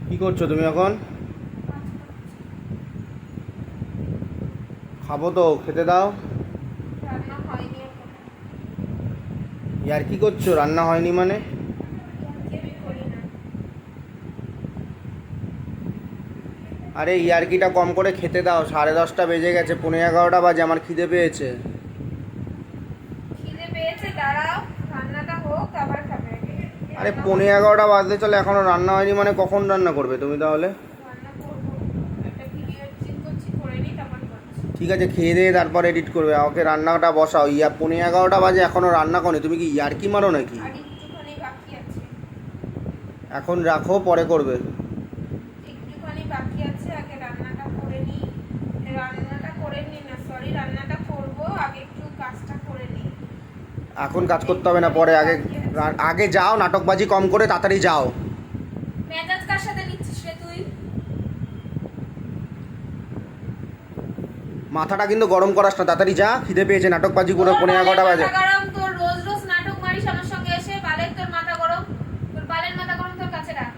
কি করছো তুমি এখন? খাবো তো, খেতে দাও। রান্না হয়নি এখন। ইয়ার কি করছো? রান্না হয়নি মানে? আমি করি না। আরে ইয়ারকিটা কম করে খেতে দাও। 10:30 বেজে গেছে, 11:15 বাজে, আমার খিদে পেয়েছে। খিদে পেয়েছে, দাঁড়াও রান্নাটা হোক আবার খাবে। আরে 11:15 বাজতে চলে, এখনো রান্না হয়নি মানে কখন রান্না করবে তুমি তাহলে? রান্না করবো, একটা ভিডিও এডিটিং করছি, করে নিই তারপর করছি। ঠিক আছে, খেয়ে দিয়ে তারপর এডিট করবে। আমাকে রান্নাটা বসাও। 11:15 বাজে, এখনো রান্না করনি। তুমি কি ইয়ারকি মারো নাকি? আর একটুখানি বাকি আছে। এখন রাখো, পরে করবে। একটুখানি বাকি আছে, আগে রান্নাটা করে নিই। রান্নাটা করে নিই না, সরি, রান্নাটা করবো, আগে একটু কাজটা করে নিই। এখন কাজ করতে হবে না, পরে। আগে যাও, নাটকবাজি কম করে তাড়াতাড়ি যাও। মেজাজ কার সাথে নিচ্ছিস রে তুই? মাথাটা কিন্তু গরম করাস না, তাড়াতাড়ি যা। খিদে পেয়েছে, নাটকবাজি করে 11:15 বাজে। মাথা গরম তোর, রোজ রোজ নাটক মারিস আমার সঙ্গে এসে। বালের তোর মাথা গরম, তোর বালের মাথা গরম তোর কাছে রাখ।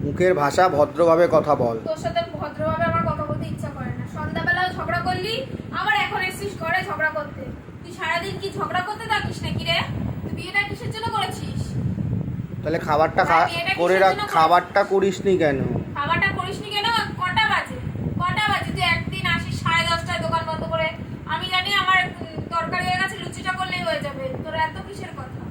মুখের ভাষা ভদ্রভাবে কথা বল। তোর সাথে ভদ্রভাবে আমার কথা বলতে ইচ্ছা করে না। সন্ধ্যাবেলাও ঝগড়া করলি, আবার এখন এসেছিস ঘরে ঝগড়া করতে। তুই সারাদিন কি ঝগড়া করতে থাকিস নাকি রে? তুই বিয়েটা কিসের জন্য করেছিস? তাহলে খাবারটা বিয়েটা করে কিসের রাখ। জন্য করেছিস? খাবারটা করিসনি কেন? খাবারটা করিসনি কেন? কটা বাজে? কটা বাজে? তুই একদিন আসিস 10:30টায় দোকান বন্ধ করে। আমি জানি আমার তরকারি হয়ে গেছে, লুচিটা করলেই হয়ে যাবে। তোর এত কিসের কথা?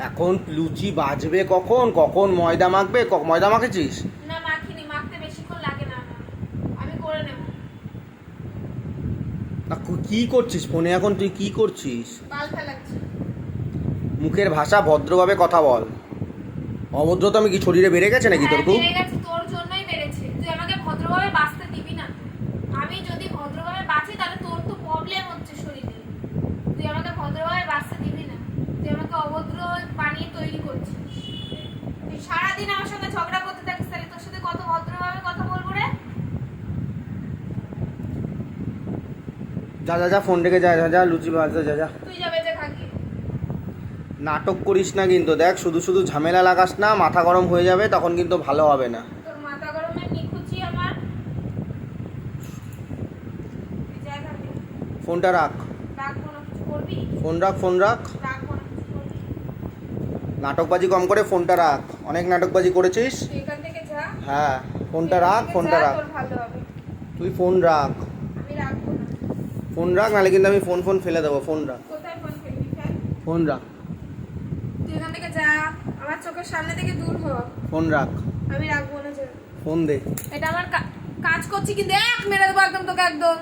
এখন লুচি বাজবে কখন? কখন ময়দা মাখবে? ময়দা মাখেছিস? না, মাখিনি, মাখতে বেশিক্ষণ লাগে না আমার। আমি করে নেব। না, কি করছিস ফোনে এখন? তুই কি করছিস? বাল ফেলাচ্ছি। মুখের ভাষা ভদ্রভাবে কথা বল। অভদ্রতা আমি কি শরীরে বেড়ে গেছে নাকি তোর? বেড়ে গেছে, তোর জন্যই বেড়েছে। তুই আমাকে ভদ্রভাবে বাঁচতে দিবি না। আমি যদি ভদ্রভাবে বাঁচি তাহলে তোর তো প্রবলেম হচ্ছে শরীরে। তুই আমাকে ভদ্রভাবে বাঁচতে দিবি না। তুই আমাকে অভদ্র বানিয়ে তৈরি করছিস। তুই সারাদিন আমার সঙ্গে ঝগড়া করতে থাকিস, তাহলে তোর সাথে কত ভদ্রভাবে কথা বলবো রে? যা যা যা, ফোন রেখে যা। যা যা, লুচি ভাজতে যা যা। তুই যাবে যে খাকি। নাটক করিস না কিন্তু, দেখ, শুধু শুধু ঝামেলা লাগাস না। মাথা গরম হয়ে যাবে, তখন কিন্তু ভালো হবে না। তোর মাথা গরমের নিখুঁজি আমার। তুই যা খাকি। ফোনটা রাখ। রাখবো না, কিছু করবি? ফোন রাখ, ফোন রাখ। রাখবো না, কিছু করবি? নাটকবাজি কম করে ফোনটা রাখ। অনেক নাটকবাজি করেছিস। তুই এখান থেকে যা। হ্যাঁ, ফোনটা রাখ, ফোনটা রাখ। তোর ভালো হবে। তুই ফোন রাখ। আমি রাখবো না। ফোন রাখ, নাহলে কিন্তু আমি ফোন ফেলে দেবো। ফোন রাখ, কোথায় ফোন ফেলবি? ফেল। ফোন রাখ। তুই এখান থেকে যা, আমার চোখের সামনে থেকে দূর হ। ফোন রাখ, আমি রাখবো না। যা। ফোন দে। এটা আমার কাজ করছি কিন্তু এক মেরে দেবো একদম তোকে, একদম।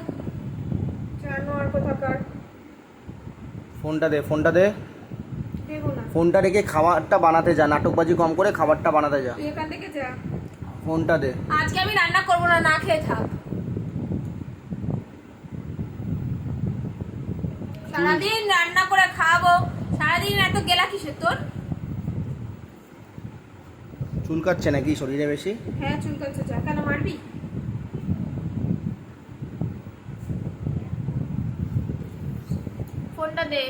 জানো আর কোথাকার। ফোনটা দে, ফোনটা দে। দেবো না। ফোনটা রেখে খাবারটা বানাতে যা। নাটকবাজি কম করে খাবারটা বানাতে যা। তুই এখান থেকে যা। ফোনটা দে। আজকে আমি রান্না করবো না, না খেয়ে থাক। সারাদিন রান্না করে খাবো, সারাদিন এত গেলা কিসের তোর? চুলকাচ্ছে নাকি শরীরে বেশি? হ্যাঁ চুলকাচ্ছে। যা, কেন মারবি? ফোনটা দে।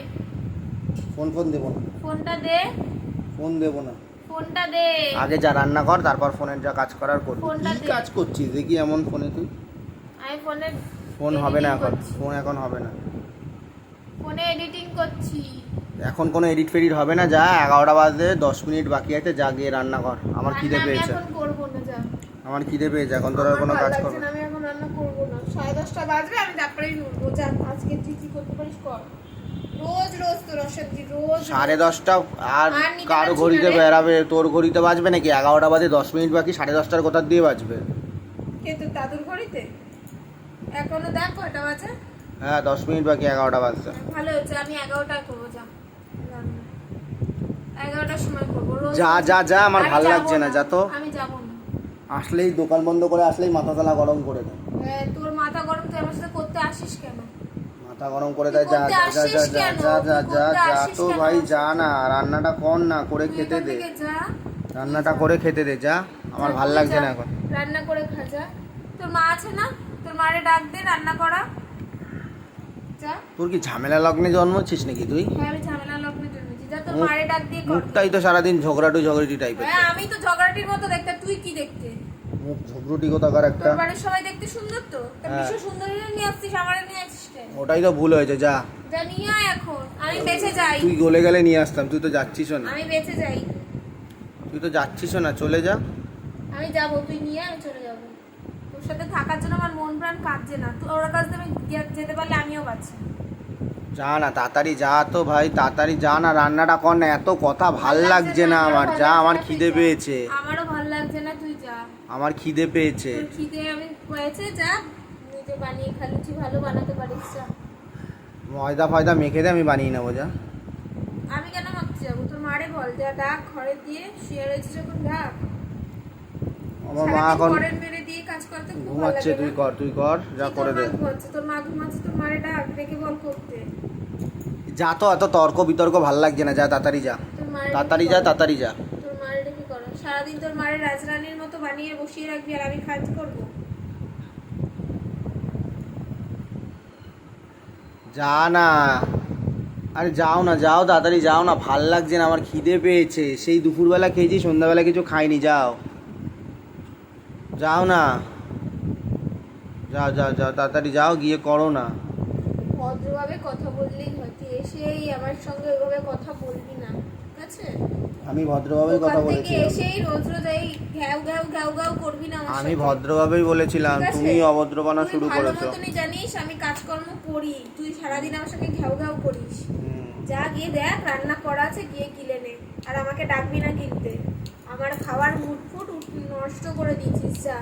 ফোন দেবো না। ফোনটা দে। ফোন দেবো না। ফোনটা দে। আগে যা রান্না কর, তারপর ফোনের যা কাজ করার করবি। ফোনটা কি দে। কাজ করছিস দেখি এমন ফোনে তুই? আমি ফোনে ফোন হবে না এখন। করছি। ফোন এখন হবে না। ফোনে এডিটিং করছি। এখন কোনো এডিট ফেডিট হবে না। যা, 11টা বাজতে 10 মিনিট বাকি আছে। যা, গিয়ে রান্না কর। আমার খিদে রান্না আমি পেয়েছে। এখন করবো না, যা। আমার খিদে পেয়েছে, এখন তোর আর আমার কোনো ভালো কাজ লাগছে করবে না, আমি এখন রান্না করবো না। 10:30টা বাজবে, আমি তারপরেই উঠবো। যা, আজকে তুই কি করতে পারিস কর। রোজ রোজ তোর অশান্তি, রোজ। 10:30 আর আর নিতে কার পারছি ঘড়িতে না রে। বেরাবে? তোর ঘড়িতে বাজবে নাকি? 11টা বাজে 10 মিনিট বাকি। 10:30টার কোথার দিয়ে বাজবে? কে তোর দাদুর ঘড়িতে? এখনো দেখ কয়টা বাজে। হ্যাঁ, 10 মিনিট বাকি 11টা বাজতে। ভালো হচ্ছে, আমি 11টায় করবো। যা, রান্না 11টার সময় করবো। রোজ যা রোজ। যা যা, আমার আমি ভাল যাবো লাগছে না। যা তো। আমি যাবো না। আসলেই দোকান বন্ধ করে আসলেই মাথা তালা গরম করে দেয়। তোর মাথা গরম, তুই আমার সাথে করতে আসিস কেন? মাথা গরম করে দেয়। যা তুই যা করতে যা আসিস যা কেন? যা যা তুই যা করতে যা আসিস তো কেন? ভাই, যা না, রান্নাটা কর না, করে তুই খেতে এখান দে। থেকে যা। রান্নাটা করে খেতে দে। যা, আমার যা, ভাল তুই লাগছে যা। না এখন। রান্না করে খা। যা, তোর মা আছে না? তোর মারে ডাক দে রান্না করা। যা। তোর কি ঝামেলা লগ্নে জন্মছিস নাকি তুই? হ্যাঁ, আমি ঝামেলা লগ্নে জন্মেছি। যা যা তোর মারে ডাক দিয়ে কর। মুখটাই তো সারাদিন ঝগড়াটি টাইপের। হ্যাঁ আমি তো ঝগড়াটির মতো দেখতে, তুই কি দেখতে? মুখ ঝগড়ুটি কোথাকার একটা। তোর বাড়ির সবাই দেখতে সুন্দর তো, তা হ্যাঁ। বিশ্ব সুন্দরী নিয়ে আসছিস, আমারে নিয়ে আসছিস কেন? ওটাই তো ভুল হয়েছে, যা। যা নিয়ে আয় এখন, আমি বেঁচে যাই। তুই গলে গেলে নিয়ে আসতাম, তুই তো যাচ্ছিসও না। আমি বেঁচে যাই। তুই তো যাচ্ছিসও না, চলে যা। আমি যাব, তুই নিয়ে আমি চলে যাব। তোর সাথে থাকার জন্য আমার মন প্রাণ কাঁদছে না। তুই ওর কাছে আমি যেতে পারলে আমিও বাঁচি। যা না, তাড়াতাড়ি যা তো ভাই, তাড়াতাড়ি যা না, রান্নাটা কর না। এত কথা ভাল লাগছে না আমার, যা। আমার খিদে পেয়েছে। আমারও ভালো লাগছে না, তুই যা। আমার খিদে পেয়েছে। তোর খিদে আমি পেয়েছে, যা। নিজে বানিয়ে খা, লুচি ভালো বানাতে পারিস, যা। ময়দা ফয়দা মেখে দে, আমি বানিয়ে নেবো, যা। আমি কেন মাখতে যাবো? তোর মারে বল, যা ডাক, ঘরে দিয়ে শুয়ে রয়েছে যখন ডাক। আমার মা সারাদিন এখন ঘরের মেরে দিয়ে কাজ করতে খুব ভালো ঘুমাচ্ছে, লাগে তুই না? কর, তুই কর, যা করে দে। তোর মা ঘুমাচ্ছে, তোর মারে ডাক, ডেকে বল করতে। যা তো, এত তর্ক বিতর্ক ভাল লাগছে না, যা তাড়াতাড়ি যা। তোর মারে তাড়াতাড়ি ডেকে যা, বল। তাড়াতাড়ি যা। তোর মারে ডেকে করো। সারাদিন তোর মারে রাজরানীর মতো বানিয়ে বসিয়ে রাখবি আর আমি কাজ করবো? যা না, আরে যাও না, যাও তাড়াতাড়ি যাও না, ভাল লাগছে না, আমার খিদে পেয়েছে। সেই দুপুরবেলা খেয়েছি, সন্ধ্যাবেলা কিছু খাইনি, যাও। যাও না, যাও যাও যাও, তাড়াতাড়ি যাও, গিয়ে করো না। ভদ্রভাবে কথা বললেই হয়, তুই এসেই আমার সঙ্গে ওইভাবে কথা বলবি না, ঠিক আছে? আমি ভদ্রভাবেই কথা দোকান থেকে বলেছিলাম। এসেই রোজ রোজ এই ঘ্যাও ঘ্যাও ঘ্যাও ঘ্যাও করবি না আমার আমি সাথে। ভদ্রভাবেই বলেছিলাম, ঠিক আছে? তুমি অভদ্রবানা তুই শুরু ভালো করেছো। মতনই জানিস আমি কাজকর্ম করি, তুই সারাদিন আমার সাথে ঘ্যাও ঘ্যাও করিস। হুম। যা গিয়ে দেখ রান্না করা আছে, গিয়ে কিনে নে। আর আমাকে ডাকবি না কিনতে, আমার খাওয়ার মুড ফুট নষ্ট করে দিয়েছিস, যা।